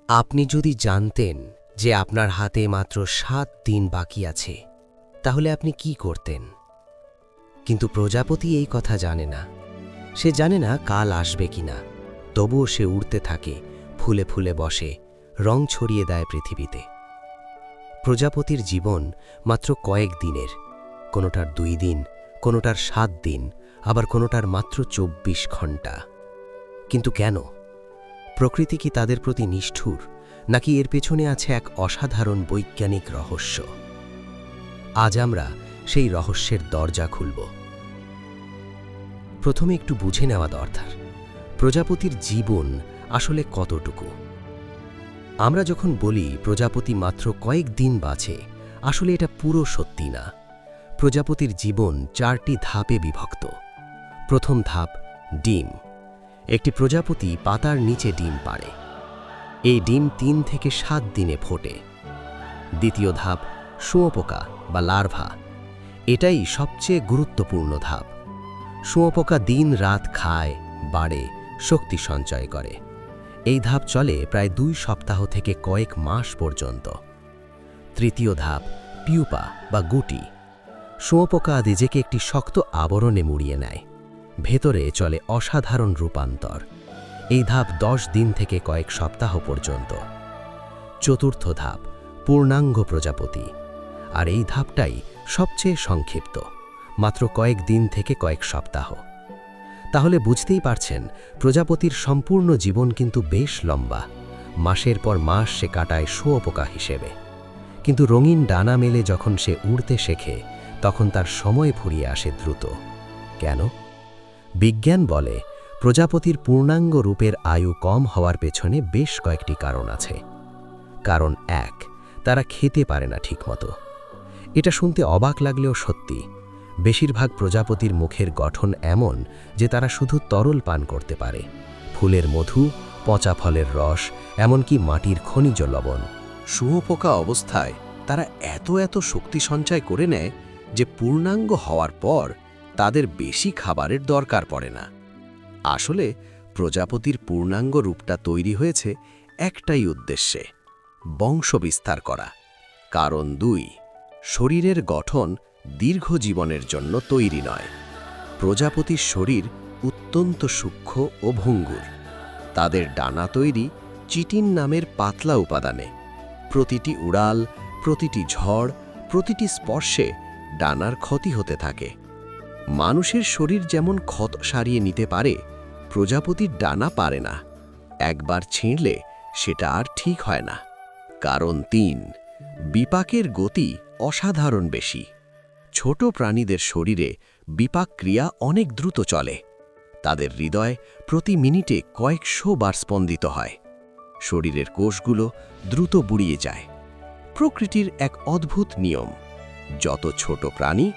আপনি যদি জানতেন যে আপনার হাতে মাত্র ৭ দিন বাকি আছে, তাহলে আপনি কি করতেন? কিন্তু প্রজাপতি এই কথা জানে না। সে জানে না কাল আসবে কিনা, তবুও সে উড়তে থাকে, ফুলে ফুলে বসে, রং ছড়িয়ে দেয় পৃথিবীতে। প্রজাপতির জীবন মাত্র কয়েক দিনের, কোনোটার ২ দিন, কোনোটার ৭ দিন, আবার কোনোটার মাত্র ২৪ ঘণ্টা। কিন্তু কেন? প্রকৃতি কি তাদের প্রতি নিষ্ঠুর, নাকি এর পেছনে আছে এক অসাধারণ বৈজ্ঞানিক রহস্য? আজ আমরা সেই রহস্যের দরজা খুলব। প্রথমে একটু বুঝে নেওয়া দরকার, প্রজাপতির জীবন আসলে কতটুকু। আমরা যখন বলি প্রজাপতি মাত্র কয়েক দিন বাঁচে, আসলে এটা পুরো সত্যি না। প্রজাপতির জীবন ৪টি ধাপে বিভক্ত। প্রথম ধাপ, ডিম। একটি প্রজাপতি পাতার নিচে ডিম পাড়ে। এই ডিম ৩ থেকে ৭ দিনে ফোটে। দ্বিতীয় ধাপ, শুঁয়োপোকা বা লার্ভা। এটাই সবচেয়ে গুরুত্বপূর্ণ ধাপ। শুঁয়োপোকা দিন রাত খায়, বাড়ে, শক্তি সঞ্চয় করে। এই ধাপ চলে প্রায় ২ সপ্তাহ থেকে কয়েক মাস পর্যন্ত। তৃতীয় ধাপ, পিউপা বা গুটি। শুঁয়োপোকা নিজেকে একটি শক্ত আবরণে মুড়িয়ে নেয়। ভেতরে চলে অসাধারণ রূপান্তর। এই ধাপ ১০ দিন থেকে কয়েক সপ্তাহ পর্যন্ত। চতুর্থ ধাপ, পূর্ণাঙ্গ প্রজাপতি। আর এই ধাপটাই সবচেয়ে সংক্ষিপ্ত, মাত্র কয়েক দিন থেকে কয়েক সপ্তাহ। তাহলে বুঝতেই পারছেন, প্রজাপতির সম্পূর্ণ জীবন কিন্তু বেশ লম্বা। মাসের পর মাস সে কাটায় শুঁয়োপোকা হিসেবে। কিন্তু রঙিন ডানা মেলে যখন সে উড়তে শেখে, তখন তার সময় ফুরিয়ে আসে দ্রুত। কেন? বিজ্ঞান বলে প্রজাপতির পূর্ণাঙ্গ রূপের আয়ু কম হওয়ার পেছনে বেশ কয়েকটি কারণ আছে। কারণ ১, তারা খেতে পারে না ঠিকমতো। এটা শুনতে অবাক লাগলেও সত্যি। বেশিরভাগ প্রজাপতির মুখের গঠন এমন যে তারা শুধু তরল পান করতে পারে, ফুলের মধু, পচা ফলের রস, এমনকি মাটির খনিজ লবণ। শুঁয়োপোকা অবস্থায় তারা এত শক্তি সঞ্চয় করে নেয় যে পূর্ণাঙ্গ হওয়ার পর তাদের বেশি খাবারের দরকার পড়ে না। আসলে প্রজাপতির পূর্ণাঙ্গ রূপটা তৈরি হয়েছে একটাই উদ্দেশ্যে, বংশবিস্তার করা। কারণ ২, শরীরের গঠন দীর্ঘ জীবনের জন্য তৈরি নয়। প্রজাপতির শরীর অত্যন্ত সূক্ষ্ম ও ভঙ্গুর। তাদের ডানা তৈরি চিটিন নামের পাতলা উপাদানে। প্রতিটি উড়াল, প্রতিটি ঝড়, প্রতিটি স্পর্শে ডানার ক্ষতি হতে থাকে। মানুষের শরীর যেমন ক্ষত সারিয়ে নিতে পারে, প্রজাপতির ডানা পারে না। একবার ছিঁড়লে সেটা আর ঠিক হয় না। কারণ ৩, বিপাকের গতি অসাধারণ বেশি। ছোট প্রাণীদের শরীরে বিপাক ক্রিয়া অনেক দ্রুত চলে। তাদের হৃদয় প্রতি মিনিটে কয়েকশো বার স্পন্দিত হয়। শরীরের কোষগুলো দ্রুত বুড়িয়ে যায়। প্রকৃতির এক অদ্ভুত নিয়ম, যত ছোট প্রাণী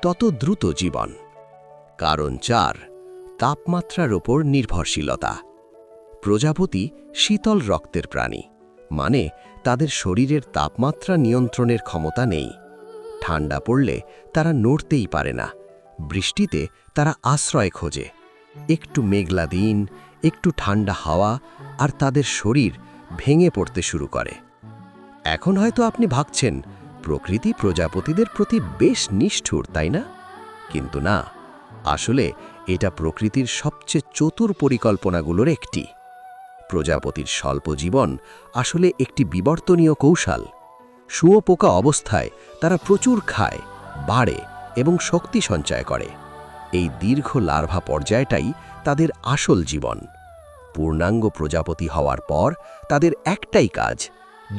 তত দ্রুত জীবন। কারণ ৪, তাপমাত্রার ওপর নির্ভরশীলতা। প্রজাপতি শীতল রক্তের প্রাণী, মানে তাদের শরীরের তাপমাত্রা নিয়ন্ত্রণের ক্ষমতা নেই। ঠান্ডা পড়লে তারা নড়তেই পারে না। বৃষ্টিতে তারা আশ্রয় খোঁজে। একটু মেঘলা দিন, একটু ঠান্ডা হাওয়া, আর তাদের শরীর ভেঙে পড়তে শুরু করে। এখন হয়তো আপনি ভাবছেন, প্রকৃতি প্রজাপতিদের প্রতি বেশ নিষ্ঠুর, তাই না? কিন্তু না, আসলে এটা প্রকৃতির সবচেয়ে চতুর পরিকল্পনাগুলোর একটি। প্রজাপতির স্বল্প জীবন আসলে একটি বিবর্তনীয় কৌশল। শুঁয়োপোকা অবস্থায় তারা প্রচুর খায়, বাড়ে এবং শক্তি সঞ্চয় করে। এই দীর্ঘ লার্ভা পর্যায়টাই তাদের আসল জীবন। পূর্ণাঙ্গ প্রজাপতি হওয়ার পর তাদের একটাই কাজ,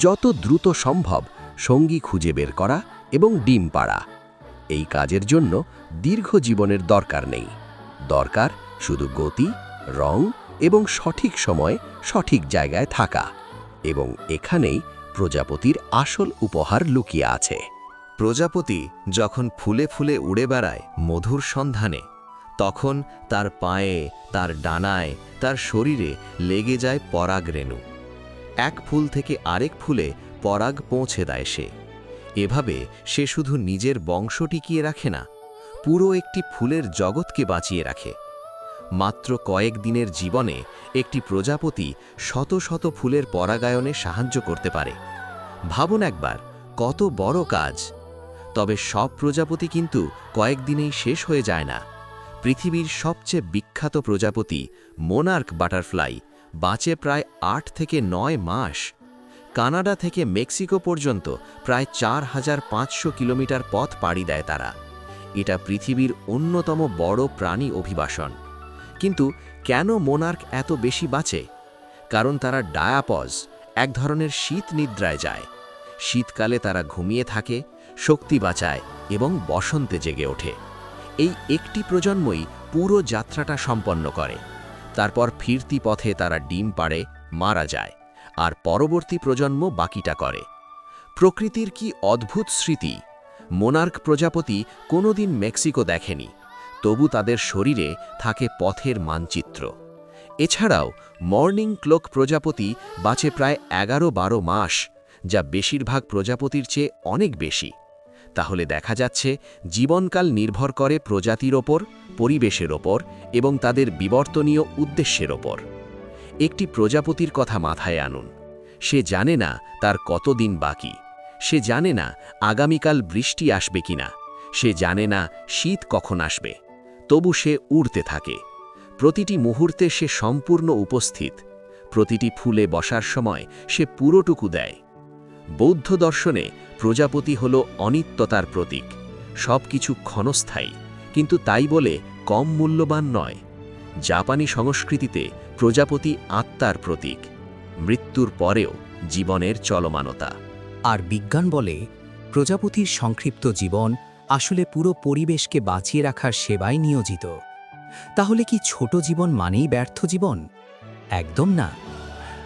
যত দ্রুত সম্ভব সঙ্গী খুঁজে বের করা এবং ডিম পাড়া। এই কাজের জন্য দীর্ঘ জীবনের দরকার নেই। দরকার শুধু গতি, রং এবং সঠিক সময়ে সঠিক জায়গায় থাকা। এবং এখানেই প্রজাপতির আসল উপহার লুকিয়ে আছে। প্রজাপতি যখন ফুলে ফুলে উড়ে বেড়ায় মধুর সন্ধানে, তখন তার পায়ে, তার ডানায়, তার শরীরে লেগে যায় পরাগরেণু। এক ফুল থেকে আরেক ফুলে পরাগ পৌঁছে দেয় সে। এভাবে সে শুধু নিজের বংশ টিকিয়ে রাখে না, পুরো একটি ফুলের জগৎকে বাঁচিয়ে রাখে। মাত্র কয়েক দিনের জীবনে একটি প্রজাপতি শত শত ফুলের পরাগায়নে সাহায্য করতে পারে। ভাবুন একবার, কত বড় কাজ। তবে সব প্রজাপতি কিন্তু কয়েকদিনেই শেষ হয়ে যায় না। পৃথিবীর সবচেয়ে বিখ্যাত প্রজাপতি মোনার্ক বাটারফ্লাই বাঁচে প্রায় 8 থেকে 9 মাস। কানাডা থেকে মেক্সিকো পর্যন্ত প্রায় 4500 কিলোমিটার পথ পাড়ি দেয় তারা। এটা পৃথিবীর অন্যতম বড় প্রাণী অভিবাসন। কিন্তু কেন মোনার্ক এত বেশি বাঁচে? কারণ তারা ডায়াপজ, এক ধরনের শীত নিদ্রায় যায়। শীতকালে তারা ঘুমিয়ে থাকে, শক্তি বাঁচায় এবং বসন্তে জেগে ওঠে। এই একটি প্রজন্মই পুরো যাত্রাটা সম্পন্ন করে। তারপর ফিরতি পথে তারা ডিম পাড়ে, মারা যায়, আর পরবর্তী প্রজন্ম বাকিটা করে। প্রকৃতির কি অদ্ভুত স্মৃতি! মোনার্ক প্রজাপতি কোনোদিন মেক্সিকো দেখেনি, তবু তাদের শরীরে থাকে পথের মানচিত্র। এছাড়াও মর্নিং ক্লোক প্রজাপতি বাঁচে প্রায় 11-12 মাস, যা বেশিরভাগ প্রজাপতির চেয়ে অনেক বেশি। তাহলে দেখা যাচ্ছে জীবনকাল নির্ভর করে প্রজাতির ওপর, পরিবেশের ওপর এবং তাদের বিবর্তনীয় উদ্দেশ্যের ওপর। একটি প্রজাপতির কথা মাথায় আনুন। সে জানে না তার কতদিন বাকি। সে জানে না আগামীকাল বৃষ্টি আসবে কিনা। সে জানে না শীত কখন আসবে। তবু সে উড়তে থাকে। প্রতিটি মুহূর্তে সে সম্পূর্ণ উপস্থিত। প্রতিটি ফুলে বসার সময় সে পুরোটুকু দেয়। বৌদ্ধ দর্শনে প্রজাপতি হল অনিত্যতার প্রতীক। সব কিছু ক্ষণস্থায়ী, কিন্তু তাই বলে কম মূল্যবান নয়। জাপানি সংস্কৃতিতে প্রজাপতি আত্মার প্রতীক, মৃত্যুর পরেও জীবনের চলমানতা। আর বিজ্ঞান বলে প্রজাপতির সংক্ষিপ্ত জীবন আসলে পুরো পরিবেশকে বাঁচিয়ে রাখার সেবায় নিয়োজিত। তাহলে কি ছোট জীবন মানেই ব্যর্থ জীবন? একদম না।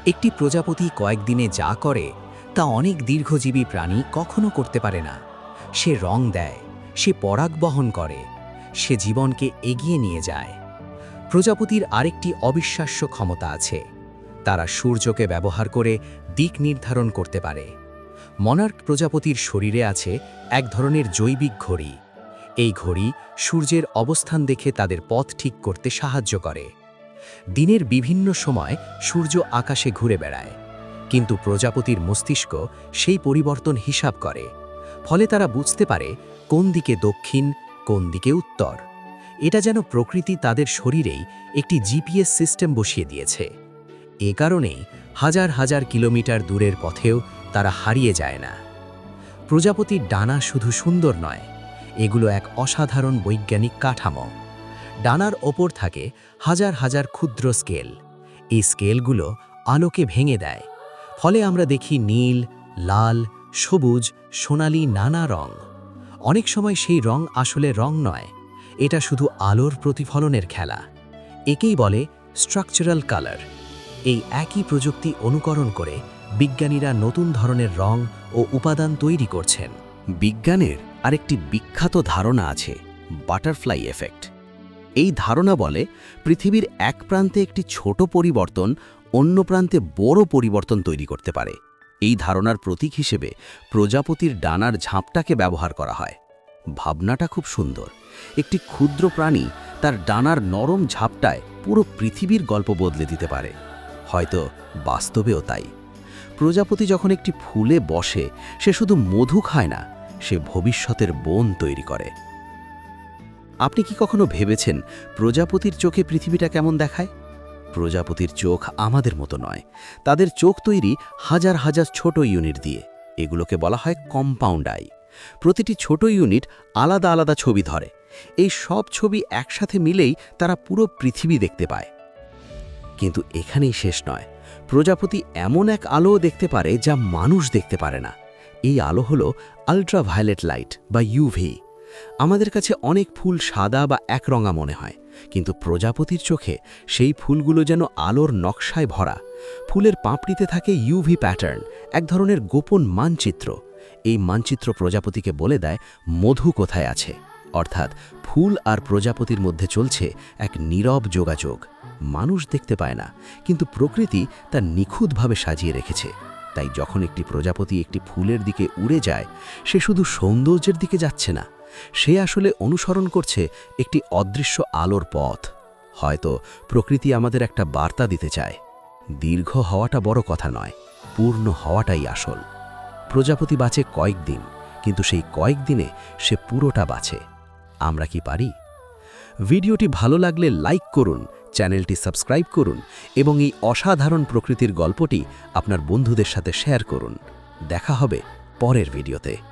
একটি প্রজাপতি কয়েকদিনে যা করে তা অনেক দীর্ঘজীবী প্রাণী কখনো করতে পারে না। সে রং দেয়, সে পরাগ বহন করে, সে জীবনকে এগিয়ে নিয়ে যায়। প্রজাপতির আরেকটি অবিশ্বাস্য ক্ষমতা আছে। তারা সূর্যকে ব্যবহার করে দিক নির্ধারণ করতে পারে। মনার্ক প্রজাপতির শরীরে আছে এক ধরনের জৈবিক ঘড়ি। এই ঘড়ি সূর্যের অবস্থান দেখে তাদের পথ ঠিক করতে সাহায্য করে। দিনের বিভিন্ন সময় সূর্য আকাশে ঘুরে বেড়ায়, কিন্তু প্রজাপতির মস্তিষ্ক সেই পরিবর্তন হিসাব করে। ফলে তারা বুঝতে পারে কোন দিকে দক্ষিণ, কোন দিকে উত্তর। এটা যেন প্রকৃতি তাদের শরীরেই একটি জিপিএস সিস্টেম বসিয়ে দিয়েছে। এ কারণেই হাজার হাজার কিলোমিটার দূরের পথেও তারা হারিয়ে যায় না। প্রজাপতির ডানা শুধু সুন্দর নয়, এগুলো এক অসাধারণ বৈজ্ঞানিক কাঠামো। ডানার ওপর থাকে হাজার হাজার ক্ষুদ্র স্কেল। এই স্কেলগুলো আলোকে ভেঙে দেয়। ফলে আমরা দেখি নীল, লাল, সবুজ, সোনালি নানা রং। অনেক সময় সেই রং আসলে রং নয়, এটা শুধু আলোর প্রতিফলনের খেলা। একেই বলে স্ট্রাকচারাল কালার। এই একই প্রযুক্তি অনুকরণ করে বিজ্ঞানীরা নতুন ধরনের রং ও উপাদান তৈরি করছেন। বিজ্ঞানের আরেকটি বিখ্যাত ধারণা আছে, বাটারফ্লাই এফেক্ট। এই ধারণা বলে পৃথিবীর এক প্রান্তে একটি ছোট পরিবর্তন অন্য প্রান্তে বড় পরিবর্তন তৈরি করতে পারে। এই ধারণার প্রতীক হিসেবে প্রজাপতির ডানার ঝাপটাকে ব্যবহার করা হয়। ভাবনাটা খুব সুন্দর। একটি ক্ষুদ্র প্রাণী তার ডানার নরম ঝাপটায় পুরো পৃথিবীর গল্প বদলে দিতে পারে। হয়তো বাস্তবেও তাই। প্রজাপতি যখন একটি ফুলে বসে, সে শুধু মধু খায় না, সে ভবিষ্যতের বন তৈরি করে। আপনি কি কখনো ভেবেছেন প্রজাপতির চোখে পৃথিবীটা কেমন দেখায়? প্রজাপতির চোখ আমাদের মতো নয়। তাদের চোখ তৈরি হাজার হাজার ছোট ইউনিট দিয়ে। এগুলোকে বলা হয় কম্পাউন্ড আই। প্রতিটি ছোট ইউনিট আলাদা আলাদা ছবি ধরে। এই সব ছবি একসাথে মিলেই তারা পুরো পৃথিবী দেখতে পায়। কিন্তু এখানেই শেষ নয়। প্রজাপতি এমন এক আলোও দেখতে পারে যা মানুষ দেখতে পারে না। এই আলো হলো আল্ট্রাভায়োলেট লাইট বা ইউভি। আমাদের কাছে অনেক ফুল সাদা বা একরঙা মনে হয়, কিন্তু প্রজাপতির চোখে সেই ফুলগুলো যেন আলোর নকশায় ভরা। ফুলের পাপড়িতে থাকে ইউভি প্যাটার্ন, এক ধরনের গোপন মানচিত্র। এই মানচিত্র প্রজাপতিকে বলে দেয় মধু কোথায় আছে। অর্থাৎ ফুল আর প্রজাপতির মধ্যে চলছে এক নীরব যোগাযোগ। মানুষ দেখতে পায় না, কিন্তু প্রকৃতি তা নিখুঁতভাবে সাজিয়ে রেখেছে। তাই যখন একটি প্রজাপতি একটি ফুলের দিকে উড়ে যায়, সে শুধু সৌন্দর্যের দিকে যাচ্ছে না, সে আসলে অনুসরণ করছে একটি অদৃশ্য আলোর পথ। হয়তো প্রকৃতি আমাদের একটা বার্তা দিতে চায়, দীর্ঘ হওয়াটা বড় কথা নয়, পূর্ণ হওয়াটাই আসল। প্রজাপতি বাঁচে কয়েকদিন, কিন্তু সেই কয়েকদিনে সে পুরোটা বাঁচে। আমরা কি পারি? ভিডিওটি ভালো লাগলে লাইক করুন, চ্যানেলটি সাবস্ক্রাইব করুন এবং এই অসাধারণ প্রকৃতির গল্পটি আপনার বন্ধুদের সাথে শেয়ার করুন। দেখা হবে পরের ভিডিওতে।